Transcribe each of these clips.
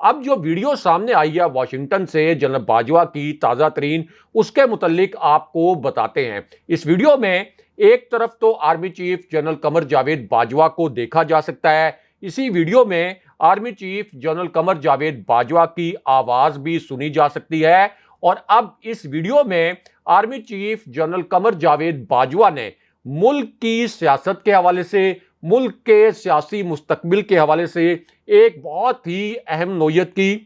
اب جو ویڈیو سامنے آئی ہے واشنگٹن سے جنرل باجوہ کی تازہ ترین، اس کے متعلق آپ کو بتاتے ہیں۔ اس ویڈیو میں ایک طرف تو army chief general Qamar Javed Bajwa کو دیکھا جا سکتا ہے، اسی ویڈیو میں army chief general Qamar Javed Bajwa کی آواز بھی سنی جا سکتی ہے، اور اب اس ویڈیو میں army chief general Qamar Javed Bajwa نے ملک کی سیاست کے حوالے سے، ملک کے سیاسی مستقبل کے حوالے سے ایک بہت ہی اہم نوعیت کی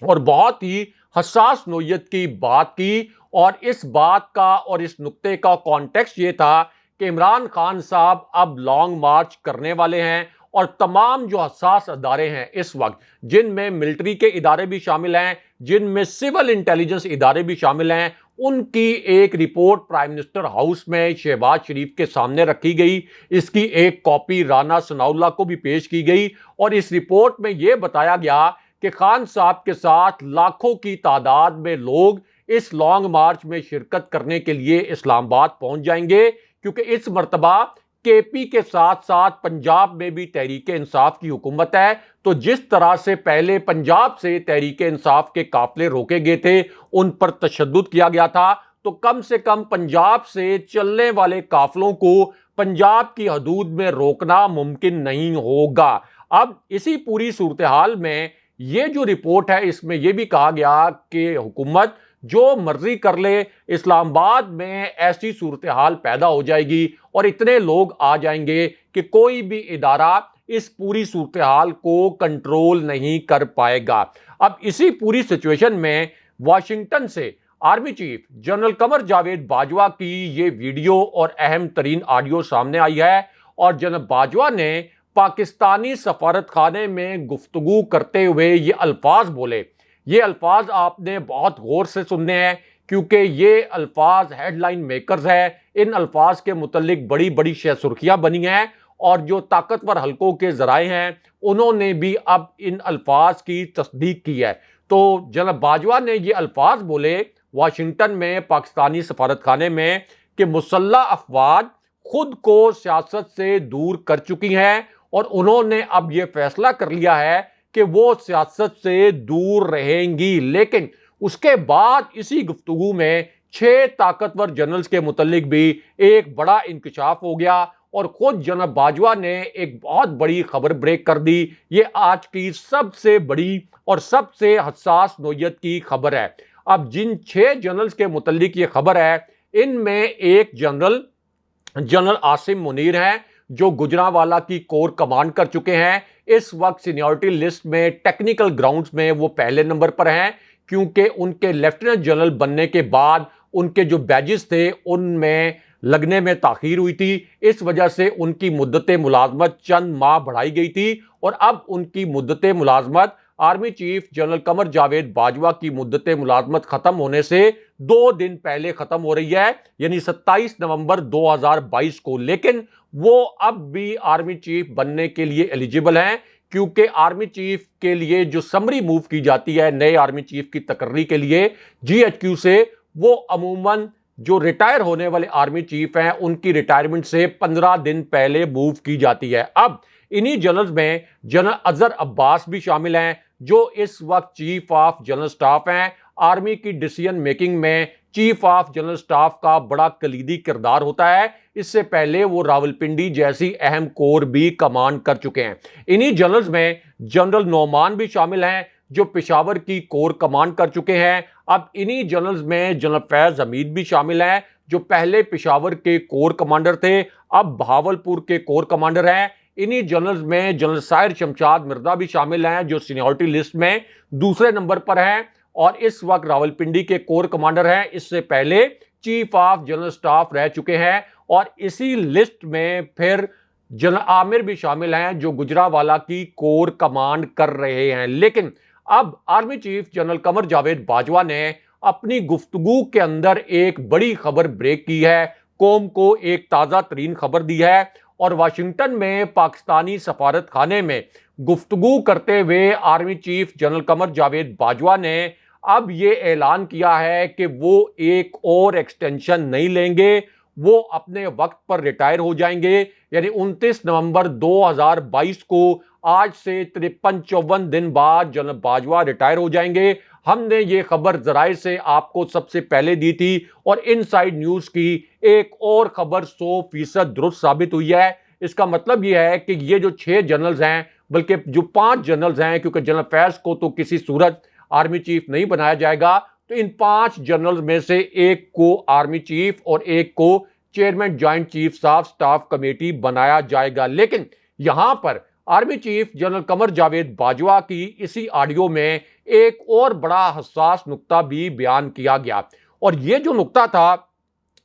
اور بہت ہی حساس نوعیت کی بات کی، اور اس بات کا اور اس نقطے کا کانٹیکسٹ یہ تھا کہ عمران خان صاحب اب لانگ مارچ کرنے والے ہیں، اور تمام جو حساس ادارے ہیں اس وقت، جن میں ملٹری کے ادارے بھی شامل ہیں، جن میں سول انٹیلیجنس ادارے بھی شامل ہیں، ان کی ایک رپورٹ پرائم منسٹر ہاؤس میں شہباز شریف کے سامنے رکھی گئی۔ اس کی ایک کاپی رانا ثناءاللہ کو بھی پیش کی گئی، اور اس رپورٹ میں یہ بتایا گیا کہ خان صاحب کے ساتھ لاکھوں کی تعداد میں لوگ اس لانگ مارچ میں شرکت کرنے کے لیے اسلام آباد پہنچ جائیں گے، کیونکہ اس مرتبہ کے پی کے ساتھ ساتھ پنجاب میں بھی تحریک انصاف کی حکومت ہے، تو جس طرح سے پہلے پنجاب سے تحریک انصاف کے قافلے روکے گئے تھے، ان پر تشدد کیا گیا تھا، تو کم سے کم پنجاب سے چلنے والے قافلوں کو پنجاب کی حدود میں روکنا ممکن نہیں ہوگا۔ اب اسی پوری صورتحال میں یہ جو رپورٹ ہے، اس میں یہ بھی کہا گیا کہ حکومت جو مرضی کر لے، اسلام آباد میں ایسی صورتحال پیدا ہو جائے گی اور اتنے لوگ آ جائیں گے کہ کوئی بھی ادارہ اس پوری صورتحال کو کنٹرول نہیں کر پائے گا۔ اب اسی پوری سچویشن میں واشنگٹن سے army chief general Qamar Javed Bajwa کی یہ ویڈیو اور اہم ترین آڈیو سامنے آئی ہے، اور جنرل باجوہ نے پاکستانی سفارت خانے میں گفتگو کرتے ہوئے یہ الفاظ بولے۔ یہ الفاظ آپ نے بہت غور سے سننے ہیں، کیونکہ یہ الفاظ ہیڈ لائن میکرز ہیں۔ ان الفاظ کے متعلق بڑی بڑی سرخیاں بنی ہیں، اور جو طاقتور حلقوں کے ذرائع ہیں انہوں نے بھی اب ان الفاظ کی تصدیق کی ہے۔ تو جناب باجوہ نے یہ الفاظ بولے واشنگٹن میں پاکستانی سفارت خانے میں کہ مسلح افواج خود کو سیاست سے دور کر چکی ہیں، اور انہوں نے اب یہ فیصلہ کر لیا ہے کہ وہ سیاست سے دور رہیں گی۔ لیکن اس کے بعد اسی گفتگو میں 6 طاقتور جنرلز کے متعلق بھی ایک بڑا انکشاف ہو گیا، اور خود جناب باجوہ نے ایک بہت بڑی خبر بریک کر دی۔ یہ آج کی سب سے بڑی اور سب سے حساس نوعیت کی خبر ہے۔ اب جن 6 جنرلز کے متعلق یہ خبر ہے، ان میں ایک جنرل عاصم منیر ہیں، جو گجرانوالہ کی کور کمانڈ کر چکے ہیں۔ اس وقت سینیورٹی لسٹ میں ٹیکنیکل گراؤنڈز میں وہ پہلے نمبر پر ہیں، کیونکہ ان کے لیفٹیننٹ جنرل بننے کے بعد ان کے جو بیجز تھے ان میں لگنے میں تاخیر ہوئی تھی، اس وجہ سے ان کی مدت ملازمت چند ماہ بڑھائی گئی تھی، اور اب ان کی مدت ملازمت army chief general Qamar Javed Bajwa کی مدت ملازمت ختم ہونے سے 2 دن پہلے ختم ہو رہی ہے، یعنی 27 نومبر 2022 کو۔ لیکن وہ اب بھی آرمی چیف بننے کے لیے ایلیجیبل ہیں، کیونکہ آرمی چیف کے لیے جو سمری موو کی جاتی ہے نئے آرمی چیف کی تقرری کے لیے جی ایچ کیو سے، وہ عموماً جو ریٹائر ہونے والے آرمی چیف ہیں ان کی ریٹائرمنٹ سے 15 دن پہلے موو کی جاتی ہے۔ اب انہی جنرلز میں جنرل اظہر عباس بھی شامل ہیں، جو اس وقت چیف آف جنرل سٹاف ہیں۔ آرمی کی ڈیسیژن میکنگ میں چیف آف جنرل سٹاف کا بڑا کلیدی کردار ہوتا ہے۔ اس سے پہلے وہ راولپنڈی جیسی اہم کور بھی کمانڈ کر چکے ہیں۔ انہی جنرلز میں جنرل نعمان بھی شامل ہیں، جو پشاور کی کور کمانڈ کر چکے ہیں۔ اب انہی جنرلز میں جنرل فیض حمید بھی شامل ہیں، جو پہلے پشاور کے کور کمانڈر تھے، اب بہاولپور کے کور کمانڈر ہیں۔ انہی جنرلز میں جنرل سائر شمشاد مرزا بھی شامل ہیں، جو سینیورٹی لسٹ میں دوسرے نمبر پر ہیں، اور اس وقت راولپنڈی کے کور کمانڈر ہیں۔ اس سے پہلے چیف آف جنرل سٹاف رہ چکے ہیں، اور اسی لسٹ میں پھر جنرل عامر بھی شامل ہیں، جو گجرانوالہ کی کور کمانڈ کر رہے ہیں۔ لیکن اب army chief general Qamar Javed Bajwa نے اپنی گفتگو کے اندر ایک بڑی خبر بریک کی ہے، قوم کو ایک تازہ ترین خبر دی ہے، اور واشنگٹن میں پاکستانی سفارت خانے میں گفتگو کرتے ہوئے army chief general Qamar Javed Bajwa نے اب یہ اعلان کیا ہے کہ وہ ایک اور ایکسٹینشن نہیں لیں گے، وہ اپنے وقت پر ریٹائر ہو جائیں گے، یعنی 29 نومبر 2022 کو آج سے 53-54 دن بعد جنرل باجوہ ریٹائر ہو جائیں گے۔ ہم نے یہ خبر ذرائع سے آپ کو سب سے پہلے دی تھی اور ان سائیڈ نیوز کی ایک اور خبر 100% درست ثابت ہوئی ہے۔ اس کا مطلب یہ ہے کہ یہ جو 6 جنرلز ہیں، بلکہ جو 5 جنرلز ہیں، کیونکہ جنرل فیض کو تو کسی صورت آرمی چیف نہیں بنایا جائے گا، تو ان 5 جنرلز میں سے ایک کو آرمی چیف اور ایک کو chairman joint chief of staff committee بنایا جائے گا۔ لیکن یہاں پر army chief general Qamar Javed Bajwa کی اسی آڈیو میں ایک اور بڑا حساس نقطہ بھی بیان کیا گیا، اور یہ جو نقطہ تھا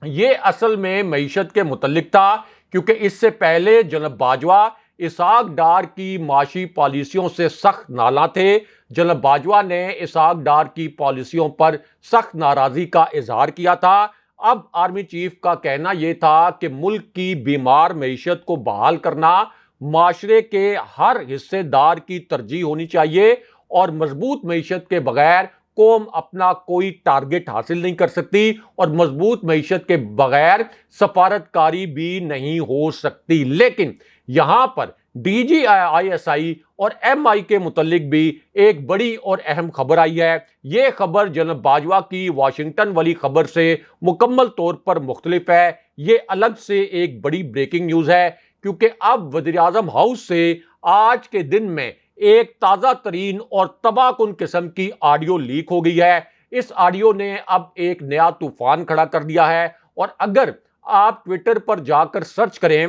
یہ اصل میں معیشت کے متعلق تھا، کیونکہ اس سے پہلے جنرل باجوہ اسحاق ڈار کی معاشی پالیسیوں سے سخت نالاں تھے۔ جنرل باجوہ نے اسحاق ڈار کی پالیسیوں پر سخت ناراضی کا اظہار کیا تھا۔ اب آرمی چیف کا کہنا یہ تھا کہ ملک کی بیمار معیشت کو بحال کرنا معاشرے کے ہر حصے دار کی ترجیح ہونی چاہیے، اور مضبوط معیشت کے بغیر قوم اپنا کوئی ٹارگٹ حاصل نہیں کر سکتی، اور مضبوط معیشت کے بغیر سفارتکاری بھی نہیں ہو سکتی۔ لیکن یہاں پر D G I S I اور ایم آئی کے متعلق بھی ایک بڑی اور اہم خبر آئی ہے۔ یہ خبر جنرل باجوہ کی واشنگٹن والی خبر سے مکمل طور پر مختلف ہے۔ یہ الگ سے ایک بڑی بریکنگ نیوز ہے، کیونکہ اب وزیر اعظم ہاؤس سے آج کے دن میں ایک تازہ ترین اور تباہ کن قسم کی آڈیو لیک ہو گئی ہے۔ اس آڈیو نے اب ایک نیا طوفان کھڑا کر دیا ہے، اور اگر آپ ٹویٹر پر جا کر سرچ کریں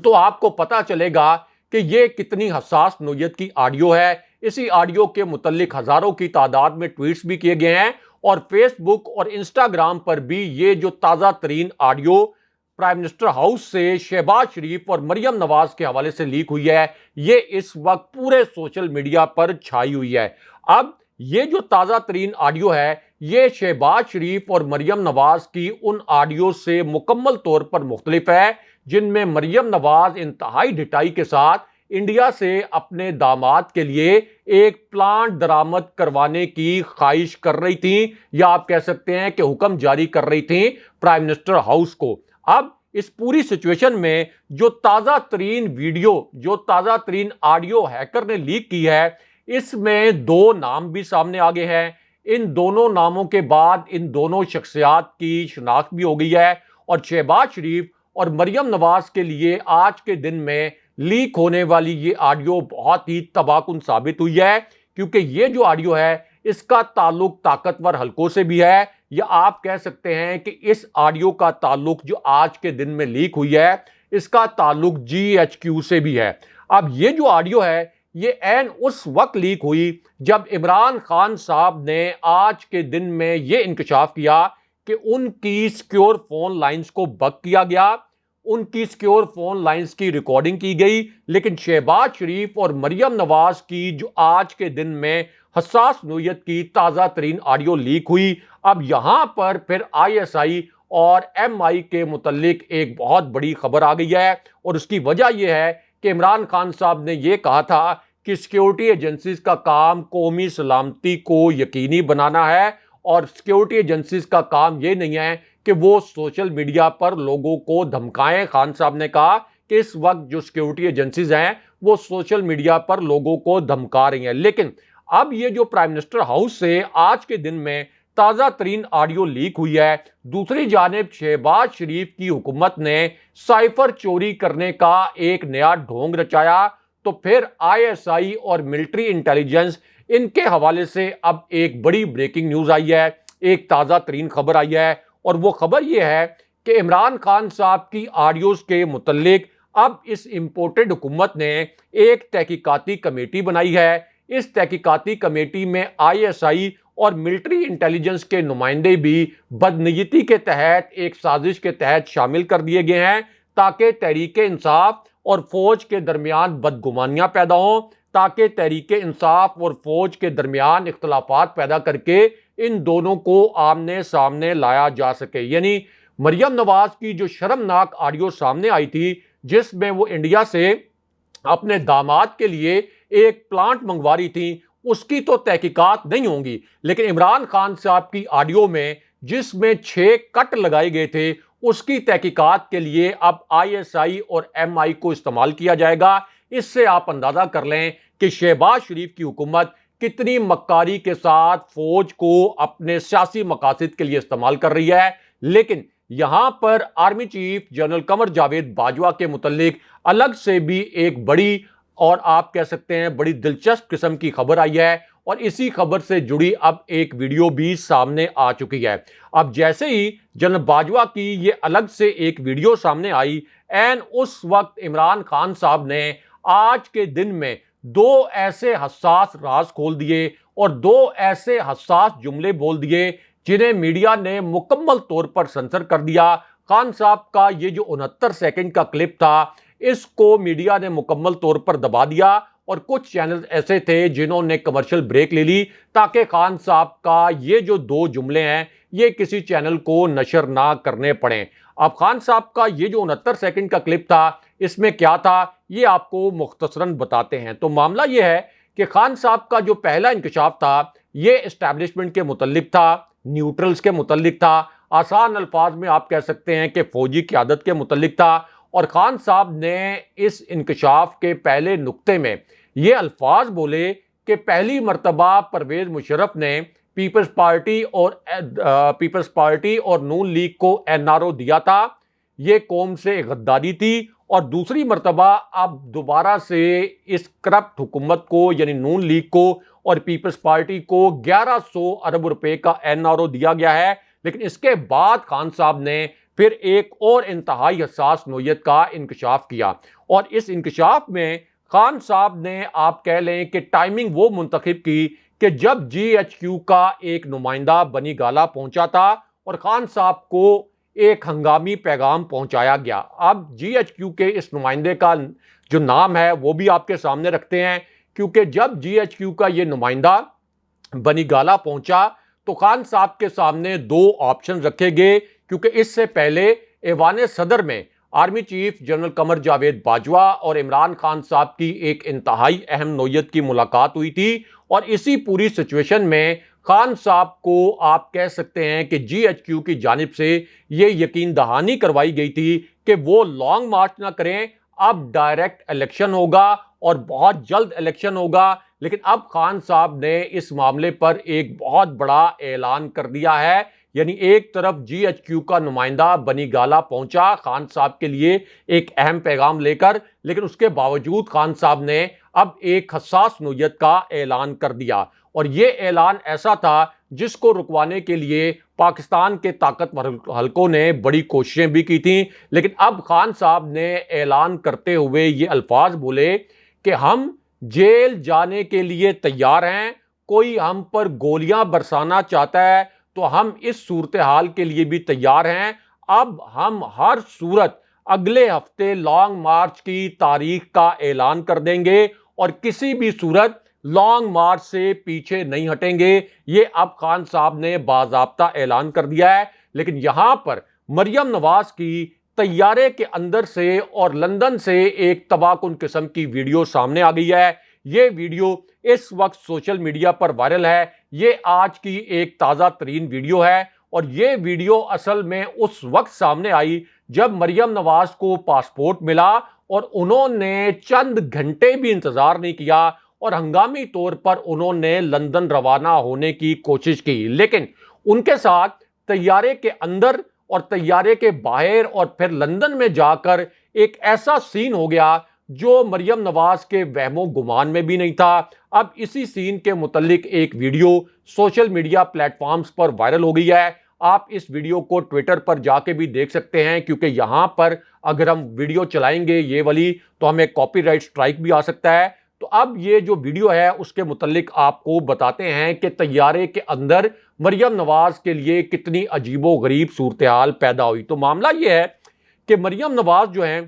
تو آپ کو پتا چلے گا کہ یہ کتنی حساس نوعیت کی آڈیو ہے۔ اسی آڈیو کے متعلق ہزاروں کی تعداد میں ٹویٹس بھی کیے گئے ہیں، اور فیس بک اور انسٹاگرام پر بھی یہ جو تازہ ترین آڈیو پرائم منسٹر ہاؤس سے شہباز شریف اور مریم نواز کے حوالے سے لیک ہوئی ہے، یہ اس وقت پورے سوشل میڈیا پر چھائی ہوئی ہے۔ اب یہ جو تازہ ترین آڈیو ہے یہ شہباز شریف اور مریم نواز کی ان آڈیو سے مکمل طور پر مختلف ہے جن میں مریم نواز انتہائی ڈٹائی کے ساتھ انڈیا سے اپنے داماد کے لیے ایک پلانٹ درآمد کروانے کی خواہش کر رہی تھیں، یا آپ کہہ سکتے ہیں کہ حکم جاری کر رہی تھیں پرائم منسٹر ہاؤس کو۔ اب اس پوری سچویشن میں جو تازہ ترین ویڈیو، جو تازہ ترین آڈیو ہیکر نے لیک کی ہے، اس میں 2 نام بھی سامنے آگے ہیں۔ ان دونوں ناموں کے بعد ان دونوں شخصیات کی شناخت بھی ہو گئی ہے، اور شہباز شریف اور مریم نواز کے لیے آج کے دن میں لیک ہونے والی یہ آڈیو بہت ہی تباہ کن ثابت ہوئی ہے، کیونکہ یہ جو آڈیو ہے اس کا تعلق طاقتور حلقوں سے بھی ہے، یا آپ کہہ سکتے ہیں کہ اس آڈیو کا تعلق جو آج کے دن میں لیک ہوئی ہے اس کا تعلق جی ایچ کیو سے بھی ہے۔ اب یہ جو آڈیو ہے یہ عین اس وقت لیک ہوئی جب عمران خان صاحب نے آج کے دن میں یہ انکشاف کیا کہ ان کی سیکیور فون لائنز کو بک کیا گیا، ان کی سیکیور فون لائنز کی ریکارڈنگ کی گئی، لیکن شہباز شریف اور مریم نواز کی جو آج کے دن میں حساس نوعیت کی تازہ ترین آڈیو لیک ہوئی۔ اب یہاں پر پھر آئی ایس آئی اور ایم آئی کے متعلق ایک بہت بڑی خبر آ گئی ہے، اور اس کی وجہ یہ ہے کہ عمران خان صاحب نے یہ کہا تھا کہ سیکیورٹی ایجنسیز کا کام قومی سلامتی کو یقینی بنانا ہے، اور سیکیورٹی ایجنسیز کا کام یہ نہیں ہے کہ وہ سوشل میڈیا پر لوگوں کو دھمکائیں۔ خان صاحب نے کہا کہ اس وقت جو سیکیورٹی ایجنسیز ہیں وہ سوشل میڈیا پر لوگوں کو دھمکا رہی ہیں، لیکن اب یہ جو پرائم منسٹر ہاؤس سے آج کے دن میں تازہ ترین آڈیو لیک ہوئی ہے، دوسری جانب شہباز شریف کی حکومت نے سائفر چوری کرنے کا ایک نیا ڈھونگ رچایا، تو پھر آئی ایس آئی اور ملٹری انٹیلیجنس ان کے حوالے سے اب ایک بڑی بریکنگ نیوز آئی ہے، ایک تازہ ترین خبر آئی ہے، اور وہ خبر یہ ہے کہ عمران خان صاحب کی آڈیوز کے متعلق اب اس امپورٹڈ حکومت نے ایک تحقیقاتی کمیٹی بنائی ہے۔ اس تحقیقاتی کمیٹی میں آئی ایس آئی اور ملٹری انٹیلیجنس کے نمائندے بھی بدنیتی کے تحت ایک سازش کے تحت شامل کر دیے گئے ہیں، تاکہ تحریک انصاف اور فوج کے درمیان بدگمانیاں پیدا ہوں، تاکہ تحریک انصاف اور فوج کے درمیان اختلافات پیدا کر کے ان دونوں کو آمنے سامنے لایا جا سکے۔ یعنی مریم نواز کی جو شرمناک آڈیو سامنے آئی تھی جس میں وہ انڈیا سے اپنے داماد کے لیے ایک پلانٹ منگوا رہی تھی، اس کی تو تحقیقات نہیں ہوں گی، لیکن عمران خان صاحب کی آڈیو میں جس میں 6 کٹ لگائے گئے تھے اس کی تحقیقات کے لیے اب آئی ایس آئی اور ایم آئی کو استعمال کیا جائے گا۔ اس سے آپ اندازہ کر لیں کہ شہباز شریف کی حکومت کتنی مکاری کے ساتھ فوج کو اپنے سیاسی مقاصد کے لیے استعمال کر رہی ہے۔ لیکن یہاں پر army chief general Qamar Javed Bajwa کے متعلق الگ سے بھی ایک بڑی اور آپ کہہ سکتے ہیں بڑی دلچسپ قسم کی خبر آئی ہے، اور اسی خبر سے جڑی اب ایک ویڈیو بھی سامنے آ چکی ہے۔ اب جیسے ہی جنرل باجوہ کی یہ الگ سے ایک ویڈیو سامنے آئی، اس وقت عمران خان صاحب نے آج کے دن میں دو ایسے حساس راز کھول دیے اور دو ایسے حساس جملے بول دیے جنہیں میڈیا نے مکمل طور پر سنسر کر دیا۔ خان صاحب کا یہ جو 69 سیکنڈ کا کلپ تھا، اس کو میڈیا نے مکمل طور پر دبا دیا، اور کچھ چینل ایسے تھے جنہوں نے کمرشل بریک لے لی تاکہ خان صاحب کا یہ جو دو جملے ہیں یہ کسی چینل کو نشر نہ کرنے پڑیں۔ اب خان صاحب کا یہ جو 69 سیکنڈ کا کلپ تھا، اس میں کیا تھا یہ آپ کو مختصراً بتاتے ہیں۔ تو معاملہ یہ ہے کہ خان صاحب کا جو پہلا انکشاف تھا یہ اسٹیبلشمنٹ کے متعلق تھا، نیوٹرلز کے متعلق تھا، آسان الفاظ میں آپ کہہ سکتے ہیں کہ فوجی قیادت کے متعلق تھا، اور خان صاحب نے اس انکشاف کے پہلے نقطے میں یہ الفاظ بولے کہ پہلی مرتبہ پرویز مشرف نے پیپلز پارٹی اور نون لیگ کو NRO دیا تھا، یہ قوم سے غداری تھی، اور دوسری مرتبہ اب دوبارہ سے اس کرپٹ حکومت کو یعنی نون لیگ کو اور پیپلز پارٹی کو 1100 ارب روپے کا NRO دیا گیا ہے۔ لیکن اس کے بعد خان صاحب نے پھر ایک اور انتہائی حساس نوعیت کا انکشاف کیا، اور اس انکشاف میں خان صاحب نے آپ کہہ لیں کہ ٹائمنگ وہ منتخب کی کہ جب GHQ کا ایک نمائندہ بنی گالہ پہنچا تھا اور خان صاحب کو ایک ہنگامی پیغام پہنچایا گیا۔ اب GHQ کے اس نمائندے کا جو نام ہے وہ بھی آپ کے سامنے رکھتے ہیں، کیونکہ جب GHQ کا یہ نمائندہ بنی گالہ پہنچا تو خان صاحب کے سامنے دو آپشن رکھے گئے، کیونکہ اس سے پہلے ایوان صدر میں army chief general Qamar Javed Bajwa اور عمران خان صاحب کی ایک انتہائی اہم نوعیت کی ملاقات ہوئی تھی، اور اسی پوری سچویشن میں خان صاحب کو آپ کہہ سکتے ہیں کہ GHQ کی جانب سے یہ یقین دہانی کروائی گئی تھی کہ وہ لانگ مارچ نہ کریں، اب ڈائریکٹ الیکشن ہوگا اور بہت جلد الیکشن ہوگا۔ لیکن اب خان صاحب نے اس معاملے پر ایک بہت بڑا اعلان کر دیا ہے، یعنی ایک طرف GHQ کا نمائندہ بنی گالہ پہنچا خان صاحب کے لیے ایک اہم پیغام لے کر، لیکن اس کے باوجود خان صاحب نے اب ایک حساس نوعیت کا اعلان کر دیا، اور یہ اعلان ایسا تھا جس کو رکوانے کے لیے پاکستان کے طاقتور حلقوں نے بڑی کوششیں بھی کی تھیں۔ لیکن اب خان صاحب نے اعلان کرتے ہوئے یہ الفاظ بولے کہ ہم جیل جانے کے لیے تیار ہیں، کوئی ہم پر گولیاں برسانا چاہتا ہے تو ہم اس صورتحال کے لیے بھی تیار ہیں، اب ہم ہر صورت اگلے ہفتے لانگ مارچ کی تاریخ کا اعلان کر دیں گے اور کسی بھی صورت لانگ مارچ سے پیچھے نہیں ہٹیں گے۔ یہ اب خان صاحب نے باضابطہ اعلان کر دیا ہے۔ لیکن یہاں پر مریم نواز کی طیارے کے اندر سے اور لندن سے ایک تباہ کن قسم کی ویڈیو سامنے آ گئی ہے۔ یہ ویڈیو اس وقت سوشل میڈیا پر وائرل ہے، یہ آج کی ایک تازہ ترین ویڈیو ہے، اور یہ ویڈیو اصل میں اس وقت سامنے آئی جب مریم نواز کو پاسپورٹ ملا اور انہوں نے چند گھنٹے بھی انتظار نہیں کیا اور ہنگامی طور پر انہوں نے لندن روانہ ہونے کی کوشش کی، لیکن ان کے ساتھ طیارے کے اندر اور طیارے کے باہر اور پھر لندن میں جا کر ایک ایسا سین ہو گیا جو مریم نواز کے وہم و گمان میں بھی نہیں تھا۔ اب اسی سین کے متعلق ایک ویڈیو سوشل میڈیا پلیٹ فارمز پر وائرل ہو گئی ہے۔ آپ اس ویڈیو کو ٹویٹر پر جا کے بھی دیکھ سکتے ہیں، کیونکہ یہاں پر اگر ہم ویڈیو چلائیں گے یہ والی تو ہمیں کاپی رائٹ سٹرائک بھی آ سکتا ہے۔ تو اب یہ جو ویڈیو ہے اس کے متعلق آپ کو بتاتے ہیں کہ طیارے کے اندر مریم نواز کے لیے کتنی عجیب و غریب صورتحال پیدا ہوئی۔ تو معاملہ یہ ہے کہ مریم نواز جو ہیں،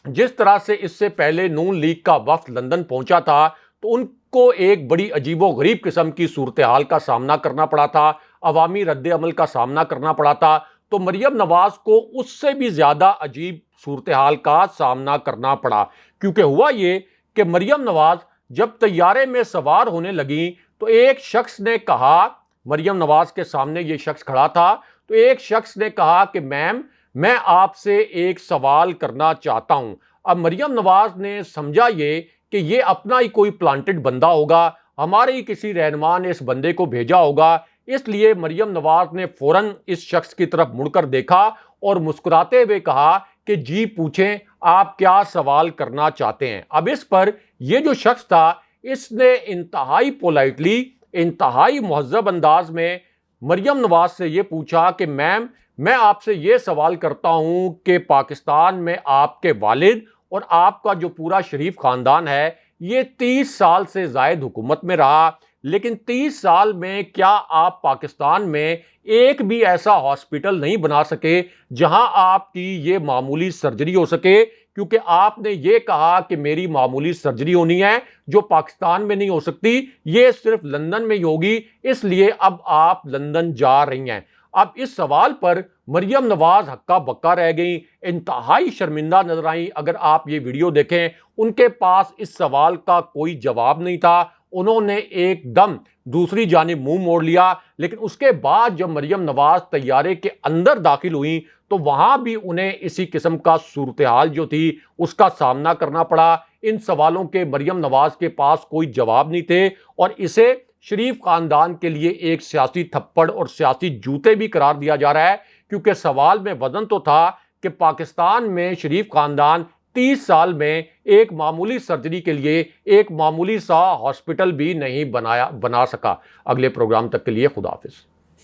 جس طرح سے اس سے پہلے نون لیگ کا وفد لندن پہنچا تھا تو ان کو ایک بڑی عجیب و غریب قسم کی صورتحال کا سامنا کرنا پڑا تھا، عوامی رد عمل کا سامنا کرنا پڑا تھا۔ تو مریم نواز کو اس سے بھی زیادہ عجیب صورتحال کا سامنا کرنا پڑا، کیونکہ ہوا یہ کہ مریم نواز جب طیارے میں سوار ہونے لگیں تو ایک شخص نے کہا، مریم نواز کے سامنے یہ شخص کھڑا تھا، تو ایک شخص نے کہا کہ میم میں آپ سے ایک سوال کرنا چاہتا ہوں، اب مریم نواز نے سمجھا یہ کہ یہ اپنا ہی کوئی پلانٹڈ بندہ ہوگا، ہمارے ہی کسی رہنما نے اس بندے کو بھیجا ہوگا، اس لیے مریم نواز نے فوراً اس شخص کی طرف مڑ کر دیکھا اور مسکراتے ہوئے کہا کہ جی پوچھیں، آپ کیا سوال کرنا چاہتے ہیں۔ اب اس پر یہ جو شخص تھا اس نے انتہائی پولائٹلی، انتہائی مہذب انداز میں مریم نواز سے یہ پوچھا کہ میم، میں آپ سے یہ سوال کرتا ہوں کہ پاکستان میں آپ کے والد اور آپ کا جو پورا شریف خاندان ہے یہ 30 سال سے زائد حکومت میں رہا، لیکن 30 سال میں کیا آپ پاکستان میں ایک بھی ایسا ہاسپٹل نہیں بنا سکے جہاں آپ کی یہ معمولی سرجری ہو سکے؟ کیونکہ آپ نے یہ کہا کہ میری معمولی سرجری ہونی ہے جو پاکستان میں نہیں ہو سکتی، یہ صرف لندن میں ہی ہوگی، اس لیے اب آپ لندن جا رہی ہیں۔ اب اس سوال پر مریم نواز ہکا بکا رہ گئیں، انتہائی شرمندہ نظر آئیں۔ اگر آپ یہ ویڈیو دیکھیں ان کے پاس اس سوال کا کوئی جواب نہیں تھا، انہوں نے ایک دم دوسری جانب منہ موڑ لیا۔ لیکن اس کے بعد جب مریم نواز طیارے کے اندر داخل ہوئیں تو وہاں بھی انہیں اسی قسم کا صورتحال جو تھی اس کا سامنا کرنا پڑا۔ ان سوالوں کے مریم نواز کے پاس کوئی جواب نہیں تھے اور اسے شریف خاندان کے لیے ایک سیاسی تھپڑ اور سیاسی جوتے بھی قرار دیا جا رہا ہے، کیونکہ سوال میں وزن تو تھا کہ پاکستان میں شریف خاندان 30 سال میں ایک معمولی سرجری کے لیے ایک معمولی سا ہاسپٹل بھی نہیں بنا سکا۔ اگلے پروگرام تک کے لیے خدا حافظ۔